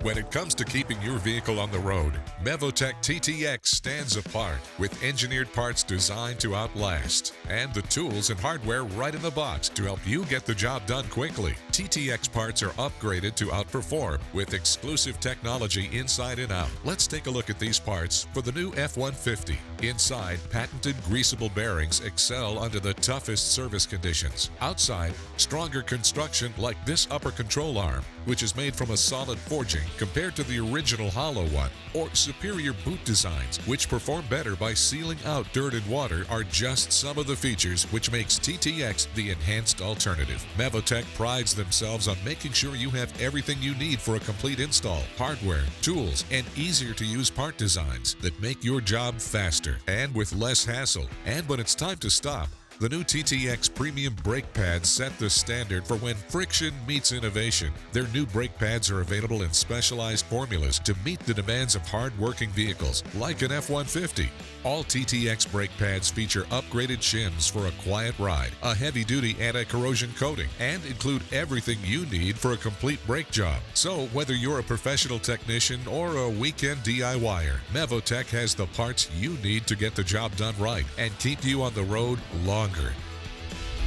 When it comes to keeping your vehicle on the road, Mevotech TTX stands apart with engineered parts designed to outlast and the tools and hardware right in the box to help you get the job done quickly. TTX parts are upgraded to outperform with exclusive technology inside and out. Let's take a look at these parts for the new F-150. Inside, patented greasable bearings excel under the toughest service conditions. Outside, stronger construction like this upper control arm, which is made from a solid forging compared to the original hollow one, or superior boot designs, which perform better by sealing out dirt and water, are just some of the features which makes TTX the enhanced alternative. Mevotech prides themselves on making sure you have everything you need for a complete install: hardware, tools, and easier to use part designs that make your job faster and with less hassle. And when it's time to stop, the new TTX premium brake pads set the standard for when friction meets innovation. Their new brake pads are available in specialized formulas to meet the demands of hard-working vehicles, like an F-150. All TTX brake pads feature upgraded shims for a quiet ride, a heavy-duty anti-corrosion coating, and include everything you need for a complete brake job. So whether you're a professional technician or a weekend DIYer, Mevotech has the parts you need to get the job done right and keep you on the road longer.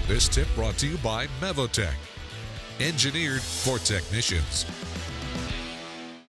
This tip brought to you by Mevotech, engineered for technicians.